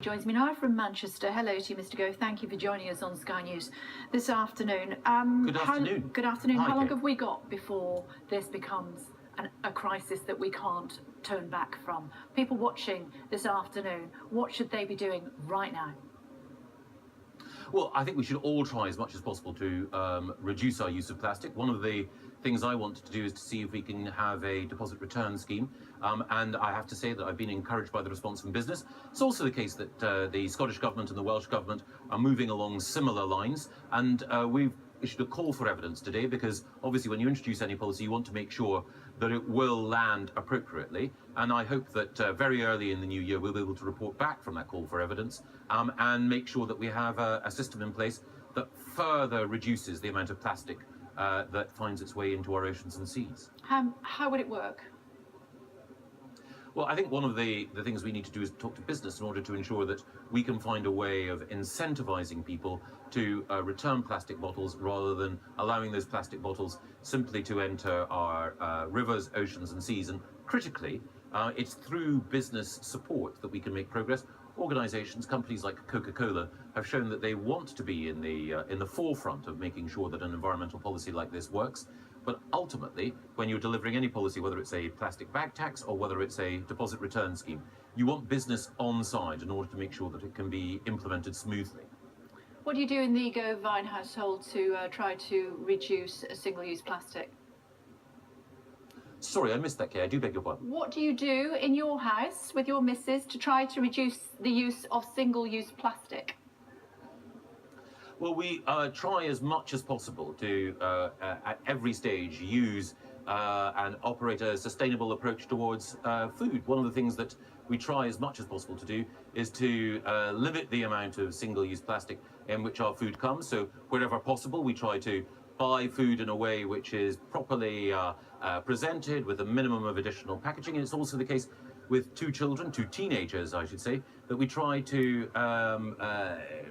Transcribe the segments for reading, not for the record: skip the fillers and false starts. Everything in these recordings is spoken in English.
Joins me now from Manchester. Hello to you, Mr. Gove. Thank you for joining us on Sky News this afternoon. Good afternoon. Good afternoon. Hi, how long Kate. have we got before this becomes a crisis that we can't turn back from? People watching this afternoon, what should they be doing right now? Well, I think we should all try as much as possible to reduce our use of plastic. One of the things I want to do is to see if we can have a deposit return scheme. And I have to say that I've been encouraged by the response from business. It's also the case that the Scottish Government and the Welsh Government are moving along similar lines. And we've issued a call for evidence today because obviously when you introduce any policy, you want to make sure that it will land appropriately. And I hope that very early in the new year, we'll be able to report back from that call for evidence and make sure that we have a system in place that further reduces the amount of plastic that finds its way into our oceans and seas. How would it work? Well, I think one of the things we need to do is talk to business in order to ensure that we can find a way of incentivizing people to return plastic bottles rather than allowing those plastic bottles simply to enter our rivers, oceans and seas. And critically, it's through business support that we can make progress. Organisations, companies like Coca-Cola, have shown that they want to be in the forefront of making sure that an environmental policy like this works. But ultimately, when you're delivering any policy, whether it's a plastic bag tax or whether it's a deposit return scheme, you want business on side in order to make sure that it can be implemented smoothly. What do you do in the Gove household to try to reduce single-use plastic? Sorry, I missed that, Kay. I do beg your pardon. What do you do in your house with your missus to try to reduce the use of single-use plastic? Well, we try as much as possible to, at every stage, use and operate a sustainable approach towards food. One of the things that we try as much as possible to do is to limit the amount of single-use plastic in which our food comes. So wherever possible, we try to buy food in a way which is properly presented with a minimum of additional packaging. And it's also the case with two teenagers, I should say, that we try to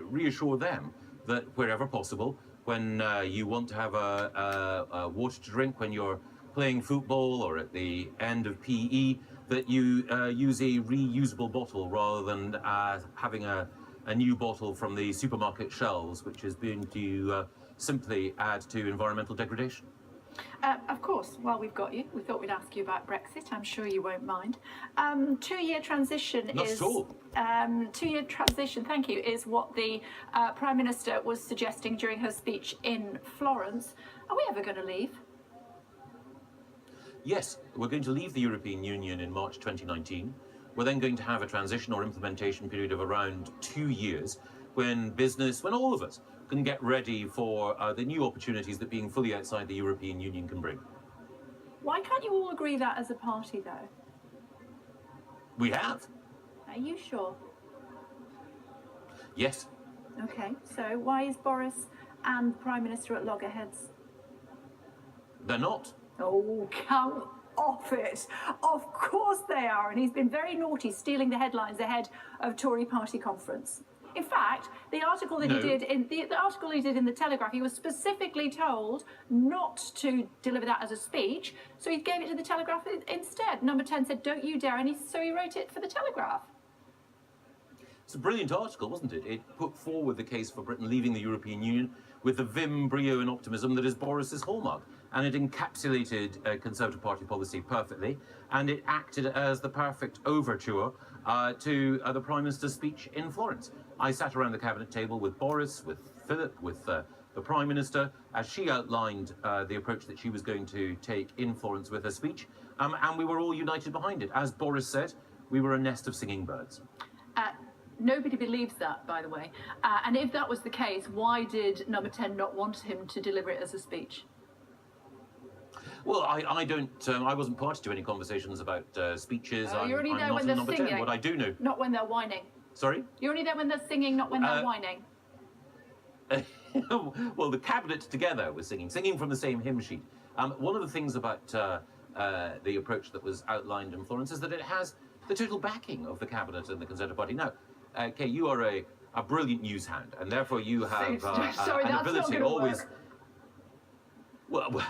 reassure them that wherever possible, when you want to have a water to drink when you're playing football or at the end of PE, that you use a reusable bottle rather than having a new bottle from the supermarket shelves, which is going to simply add to environmental degradation. Of course, while we've got you, we thought we'd ask you about Brexit. I'm sure you won't mind. Two-year transition Not is... at all. Two-year transition, thank you, is what the Prime Minister was suggesting during her speech in Florence. Are we ever going to leave? Yes, we're going to leave the European Union in March 2019. We're then going to have a transition or implementation period of around 2 years when business, when all of us can get ready for the new opportunities that being fully outside the European Union can bring. Why can't you all agree that as a party, though? We have. Are you sure? Yes. OK, so why is Boris and the Prime Minister at loggerheads? They're not. Oh, come off it. Of course they are. And he's been very naughty, stealing the headlines ahead of Tory party conference. In fact, the article that he did in the article he did in the Telegraph, he was specifically told not to deliver that as a speech, so he gave it to the Telegraph instead. Number 10 said, "Don't you dare," and so he wrote it for the Telegraph. It's a brilliant article, wasn't it? It put forward the case for Britain leaving the European Union with the vim, brio and optimism that is Boris's hallmark. And it encapsulated Conservative Party policy perfectly, and it acted as the perfect overture to the Prime Minister's speech in Florence. I sat around the cabinet table with Boris, with Philip, with the Prime Minister, as she outlined the approach that she was going to take in Florence with her speech, and we were all united behind it. As Boris said, we were a nest of singing birds. Nobody believes that, by the way. And if that was the case, why did Number 10 not want him to deliver it as a speech? Well, I don't. I wasn't party to any conversations about speeches. You're only there I'm when not they're in Number singing. 10. What I do know. Not when they're whining. Sorry? You're only there when they're singing, not when they're whining. Well, the cabinet together was singing from the same hymn sheet. One of the things about the approach that was outlined in Florence is that it has the total backing of the cabinet and the Conservative Party. Now, Kay, you are a brilliant news hound, and therefore you have an ability always. Well,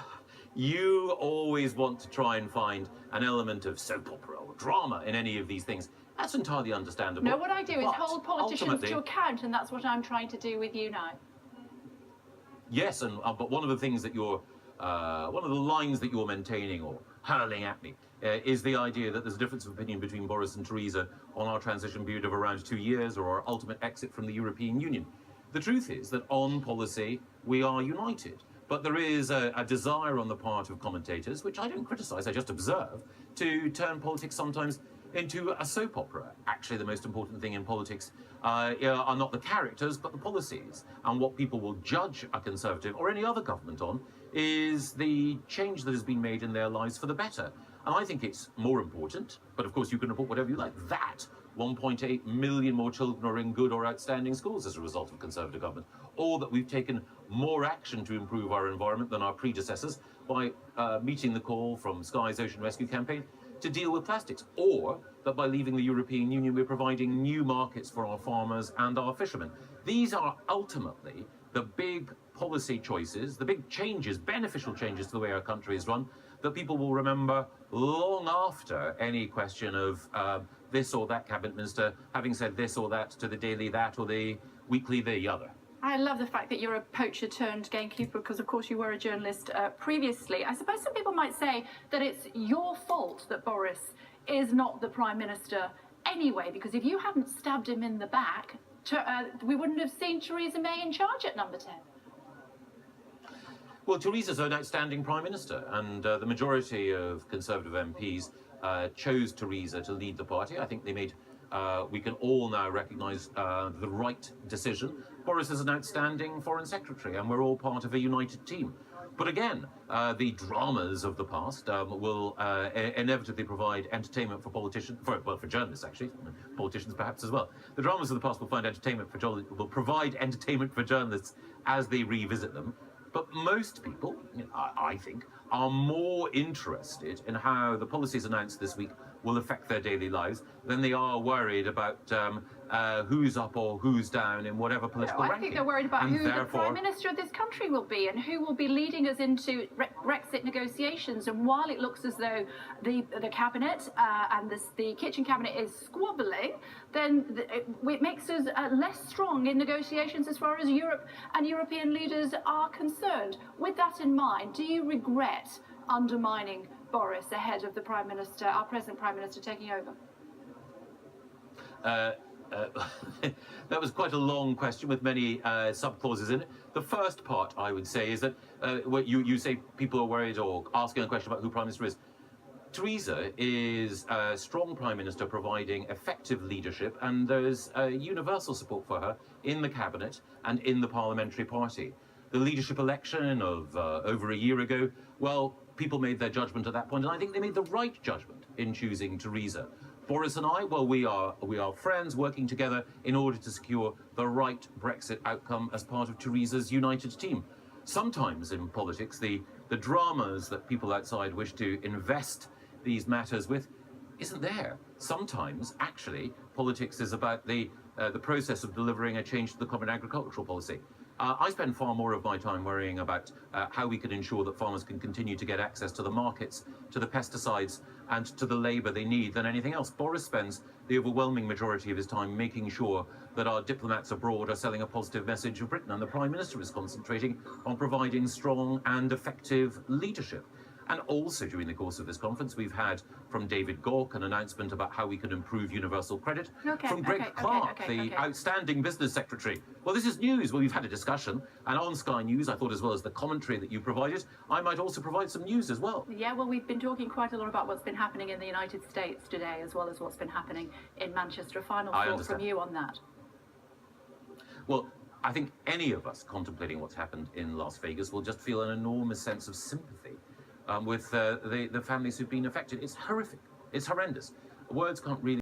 you always want to try and find an element of soap opera or drama in any of these things. That's entirely understandable. No, what I do is But hold politicians ultimately, to account, and that's what I'm trying to do with you now. yes, and but one of the things that one of the lines that you're maintaining or hurling at me is the idea that there's a difference of opinion between Boris and Theresa on our transition period of around 2 years or our ultimate exit from the European Union. The truth is that on policy, we are united. But there is a desire on the part of commentators, which I don't criticise, I just observe, to turn politics sometimes into a soap opera. Actually, the most important thing in politics are not the characters, but the policies. And what people will judge a Conservative or any other government on is the change that has been made in their lives for the better. And I think it's more important, but of course you can report whatever you like, that 1.8 million more children are in good or outstanding schools as a result of Conservative government, or that we've taken more action to improve our environment than our predecessors by meeting the call from Sky's Ocean Rescue Campaign to deal with plastics, or that by leaving the European Union we're providing new markets for our farmers and our fishermen. These are ultimately the big policy choices, the big changes, beneficial changes to the way our country is run, that people will remember long after any question of this or that cabinet minister having said this or that to the daily that or the weekly the other. I love the fact that you're a poacher turned gamekeeper because, of course, you were a journalist previously. I suppose some people might say that it's your fault that Boris is not the Prime Minister anyway, because if you hadn't stabbed him in the back, we wouldn't have seen Theresa May in charge at number 10. Well, Theresa's an outstanding Prime Minister, and the majority of Conservative MPs chose Theresa to lead the party. I think they made, we can all now recognise the right decision. Boris is an outstanding Foreign Secretary, and we're all part of a united team. But again, the dramas of the past will inevitably provide entertainment for politicians, for journalists actually, politicians perhaps as well. The dramas of the past will provide entertainment for journalists as they revisit them. But most people, I think, are more interested in how the policies announced this week will affect their daily lives than they are worried about who's up or who's down in whatever political ranking. I think they're worried about who the Prime Minister of this country will be and who will be leading us into Brexit negotiations. And while it looks as though the Cabinet and the Kitchen Cabinet is squabbling, then it makes us less strong in negotiations as far as Europe and European leaders are concerned. With that in mind, do you regret undermining Boris ahead of the Prime Minister, our present Prime Minister, taking over? That was quite a long question with many sub-clauses in it. The first part, I would say, is that what you say people are worried or asking a question about who Prime Minister is. Theresa is a strong Prime Minister providing effective leadership, and there's universal support for her in the Cabinet and in the parliamentary party. The leadership election of over a year ago, well, people made their judgment at that point, and I think they made the right judgment in choosing Theresa. Boris and I, well, we are friends working together in order to secure the right Brexit outcome as part of Theresa's united team. Sometimes in politics, the dramas that people outside wish to invest these matters with isn't there. Sometimes, actually, politics is about the process of delivering a change to the common agricultural policy. I spend far more of my time worrying about how we can ensure that farmers can continue to get access to the markets, to the pesticides, and to the labour they need than anything else. Boris spends the overwhelming majority of his time making sure that our diplomats abroad are selling a positive message of Britain, and the Prime Minister is concentrating on providing strong and effective leadership. And also during the course of this conference, we've had from David Gauke an announcement about how we can improve universal credit. From Greg Clark, the outstanding business secretary. Well, this is news. Well, we've had a discussion. And on Sky News, I thought, as well as the commentary that you provided, I might also provide some news as well. Yeah, well, we've been talking quite a lot about what's been happening in the United States today, as well as what's been happening in Manchester. A final thought from you on that. Well, I think any of us contemplating what's happened in Las Vegas will just feel an enormous sense of sympathy with the families who've been affected. It's horrific. It's horrendous. Words can't really